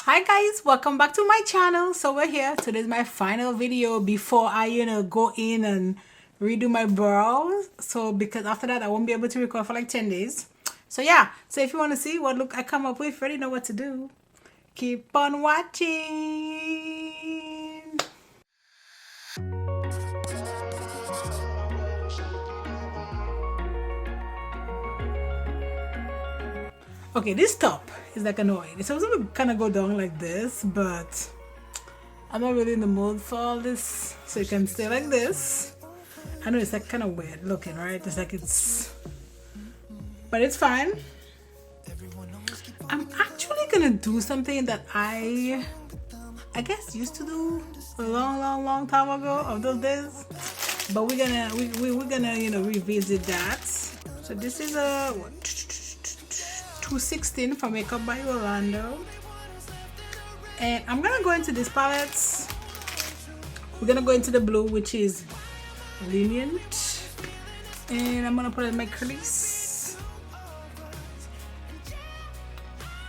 Hi guys, welcome back to my channel. So we're here. Today's my final video before I go in and redo my brows. So because after that I won't be able to record for like 10 days. So yeah, so if you want to see what look I come up with, you already know what to do. Keep on watching. Okay, this top is like annoying. It's supposed to kind of go down like this, but I'm not really in the mood for all this, so you can stay like this. I know it's like kind of weird looking, right? It's like but it's fine. I'm actually gonna do something that I guess used to do a long time ago of those days, but we're gonna revisit that. So this is a 216 from Makeup by Yolondo, and I'm gonna go into these palettes. We're gonna go into the blue, which is lenient, and I'm gonna put it in my crease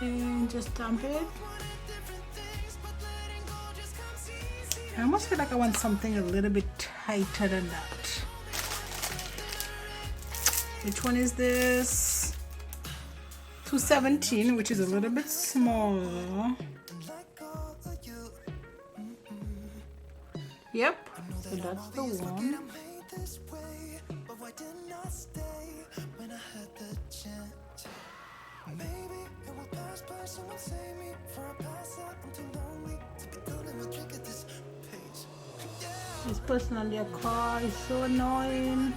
and just dump it. I almost feel like I want something a little bit tighter than that. Which one is this? 217, which is a little bit smaller. Yep, so that's the one. This person on their car is so annoying.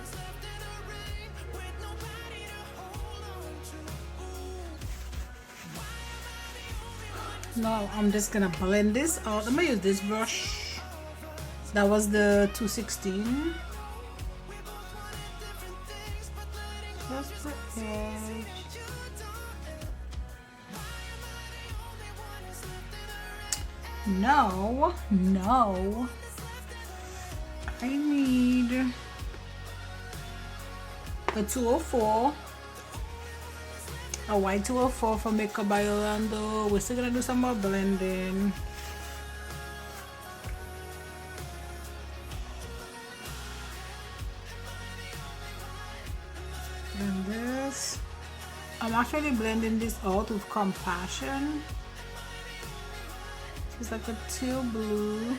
Now I'm just gonna blend this out. I'm gonna use this brush. That was the 216. Just the edge. No. I need a 204. A white 204 from Makeup by Yolondo. We're still gonna do some more blending. And this, I'm actually blending this out with Complexion. It's like a teal blue.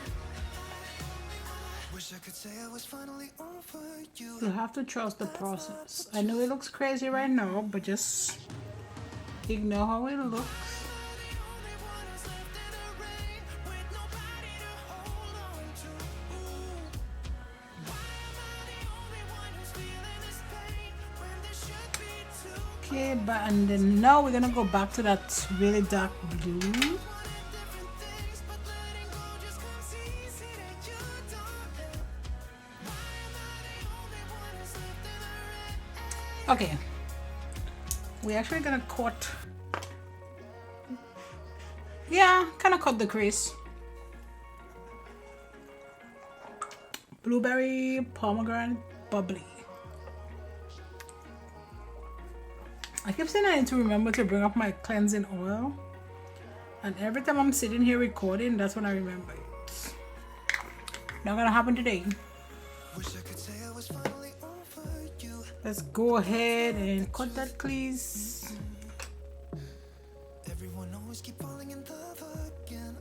You have to trust the process. I know it looks crazy right now, but just ignore how it looks. Okay, and then now we're gonna go back to that really dark blue. Okay, we're actually gonna cut, kind of cut the crease. Blueberry, pomegranate, bubbly. I keep saying I need to remember to bring up my cleansing oil, and every time I'm sitting here recording, that's when I remember it. Not gonna happen today. Let's go ahead and cut that crease. Everyone always keep falling in love again.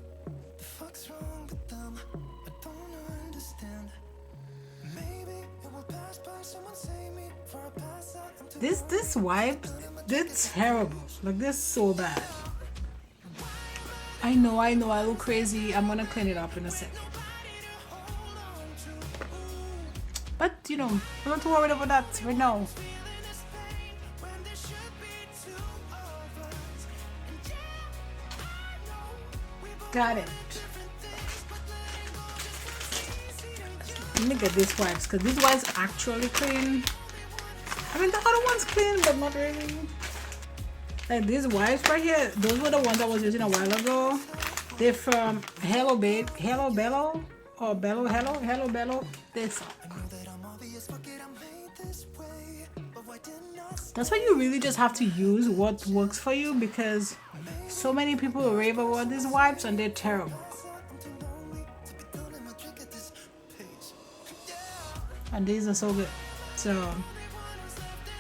The fuck's wrong with them? I don't understand. Maybe it will pass by. Someone save me for a pass out. This wipe, that's terrible. Like this so bad. I know, I look crazy. I'm gonna clean it up in a second. But I'm not too worried about that right now. Got it. Let me get these wipes because these wipes actually clean. I mean, the other one's clean, but not really. Like these wipes right here, those were the ones I was using a while ago. They're from Hello Bello. They suck. That's why you really just have to use what works for you, because so many people rave about these wipes and they're terrible. And these are so good. So,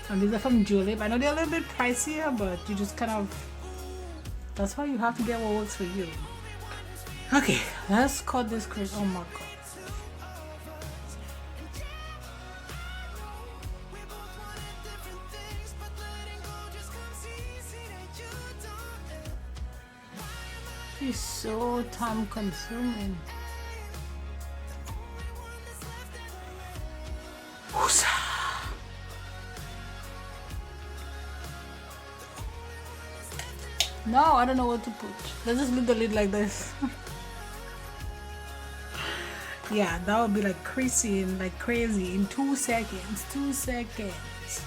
and these are from Julep. I know they're a little bit pricier, but you just kind of, that's why you have to get what works for you. Okay, let's cut this crease. Oh my god. It's so time consuming. No, I don't know what to put. Let's just leave the lid like this. Yeah, that would be like creasing like crazy in 2 seconds. 2 seconds.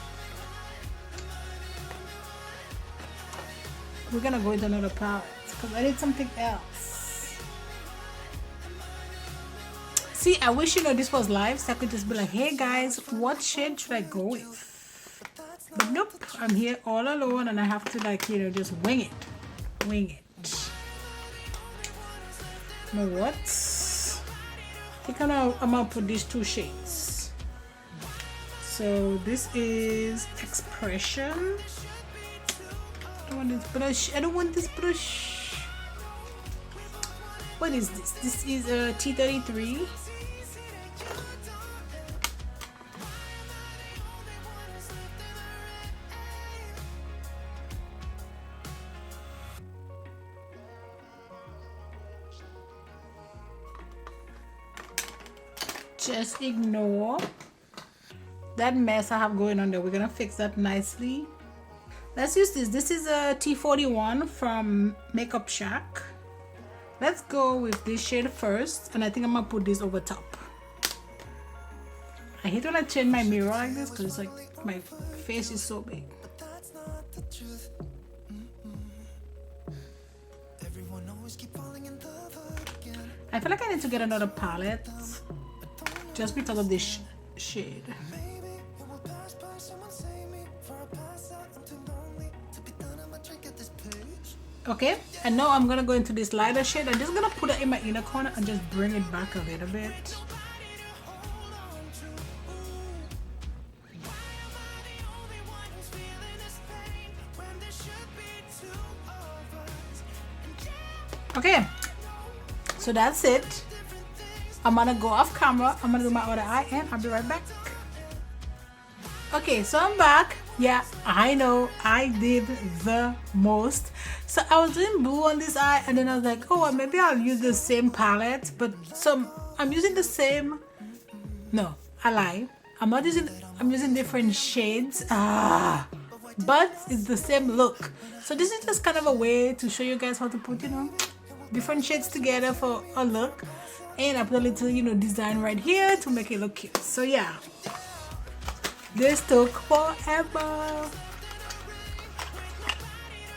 We're gonna go with another palette because I need something else. See, I wish this was live so I could just be like, hey guys, what shade should I go with? But nope, I'm here all alone and I have to like, just wing it. Wing it. You know what? I think I'm gonna put these 2 shades. So this is Expression. I don't want this brush. I don't want this brush. What is this? This is a T33. Just ignore that mess I have going on there. We're gonna fix that nicely. Let's use this. This is a T41 from Makeup Shack. Let's go with this shade first, and I think I'm gonna put this over top. I hate when I change my mirror like this because it's like my face is so big. I feel like I need to get another palette just because of this shade. Okay, and now I'm gonna go into this lighter shade. I'm just gonna put it in my inner corner and just bring it back a little bit. Okay, so that's it. I'm gonna go off camera. I'm gonna do my other eye and I'll be right back. Okay, so I'm back. Yeah, I know I did the most. So I was doing blue on this eye and then I was like, oh, maybe I'll use the same palette, but I'm using the same. No, I lie. I'm using different shades. But it's the same look. So this is just kind of a way to show you guys how to put, different shades together for a look. And I put a little, design right here to make it look cute. So yeah, this took forever.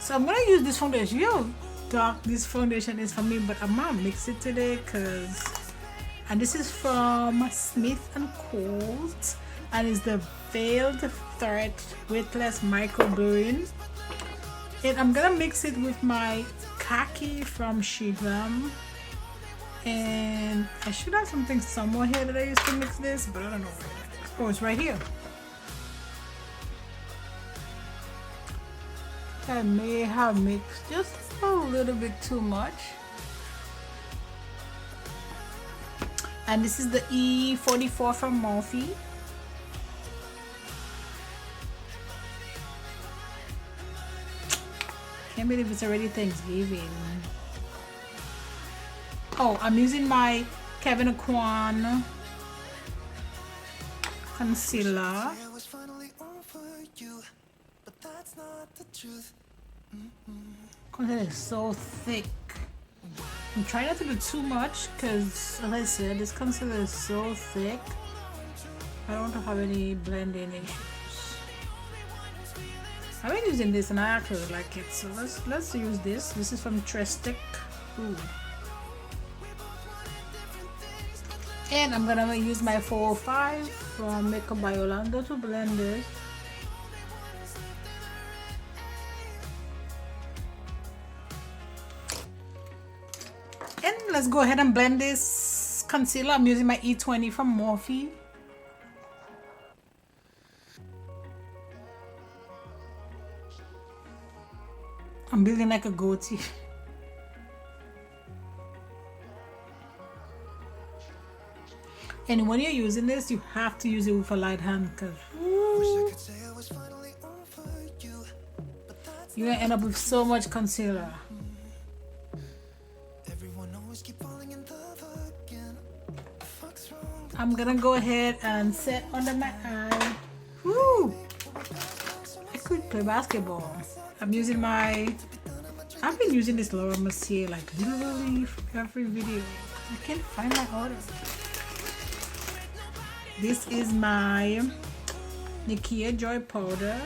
So I'm gonna use this foundation. Yo, dark, this foundation is for me, but I'm gonna mix it today and this is from Smith & Co. and it's the Veiled Thread Weightless Micro Blurring. And I'm gonna mix it with my khaki from SheGlam. And I should have something somewhere here that I used to mix this, but I don't know where it is. Oh, it's right here. I may have mixed just a little bit too much. And this is the E44 from Morphe. Can't believe it's already Thanksgiving. Oh, I'm using my Kevyn Aucoin concealer. Concealer is so thick. I'm trying not to do too much because, as I said, this concealer is so thick. I don't want to have any blending issues. I've been using this and I actually like it, so let's use this. This is from Trestic. Ooh. And I'm gonna use my 405 from Makeup by Yolondo to blend this. let's go ahead and blend this concealer. I'm using my E20 from Morphe. I'm building like a goatee. And when you're using this, you have to use it with a light hand, because you're gonna end up with so much concealer. I'm gonna go ahead and set under my eye. Woo! I could play basketball. I'm using I've been using this Laura Mercier like literally every video. I can't find my order. This is my Nikia Joy powder.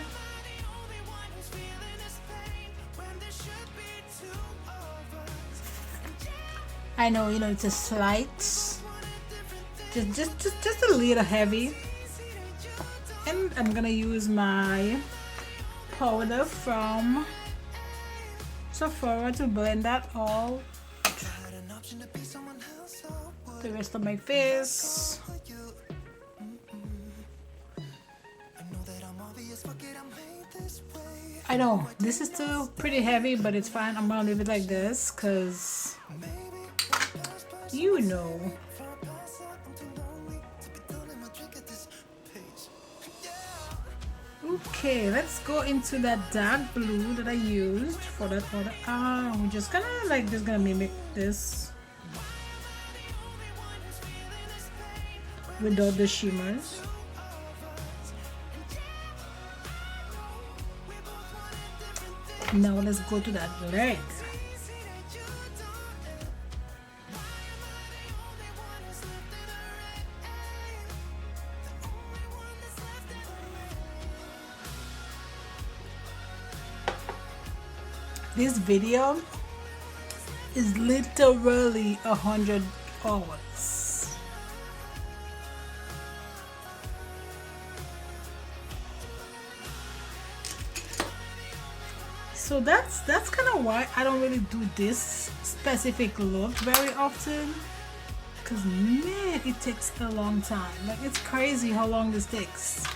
I know, you know, it's a slight, just a little heavy. And I'm gonna use my powder from Sephora to blend that all the rest of my face. I know this is still pretty heavy, but it's fine. I'm gonna leave it like this because you know. Okay, let's go into that dark blue that I used for that powder. I'm just gonna mimic this without the shimmers. Now let's go to that leg. This video is literally 100 hours. So that's kind of why I don't really do this specific look very often, because man, it takes a long time. Like, it's crazy how long this takes.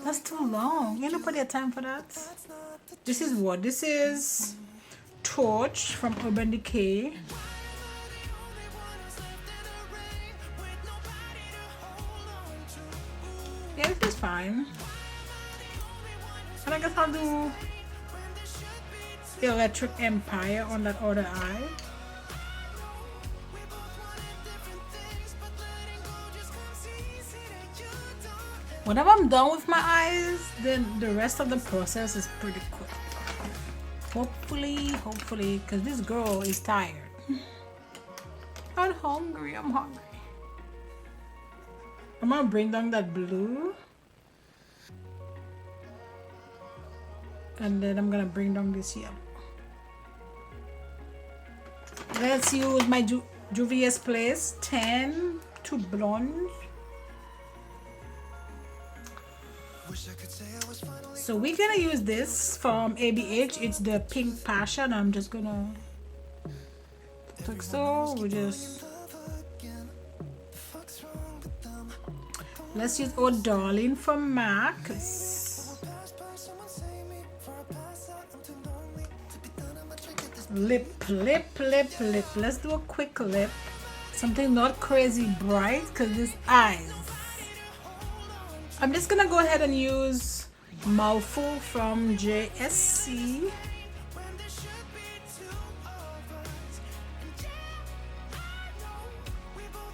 That's too long. You don't put your time for that. This is what? This is Torch from Urban Decay. Yeah, this is fine. And I guess I'll do the Electric Empire on that other eye. Whenever I'm done with my eyes, then the rest of the process is pretty quick. Hopefully, because this girl is tired. I'm hungry. I'm gonna bring down that blue. And then I'm gonna bring down this yellow. Let's use my Juvia's Place 10 to blonde. So we're gonna use this from ABH. It's the Pink Passion. I'm just gonna like so. Let's use Oh Darling from MAC. Lip. Let's do a quick lip. Something not crazy bright, because this eyes. I'm just gonna go ahead and use Mouthful from JSC.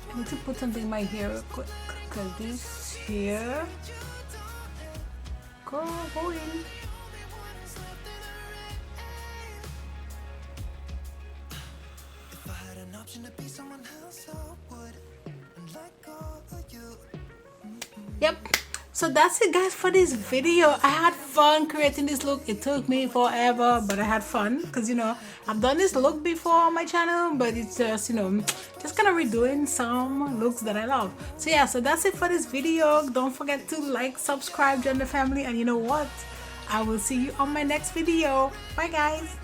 I need to put something in my hair real quick, because this here. Go in. Yep, so that's it guys for this video. I had fun creating this look. It took me forever, but I had fun because, you know, I've done this look before on my channel, but it's just, you know, just kind of redoing some looks that I love. So yeah, so that's it for this video. Don't forget to like, subscribe, join the family, and you know what, I will see you on my next video. Bye guys.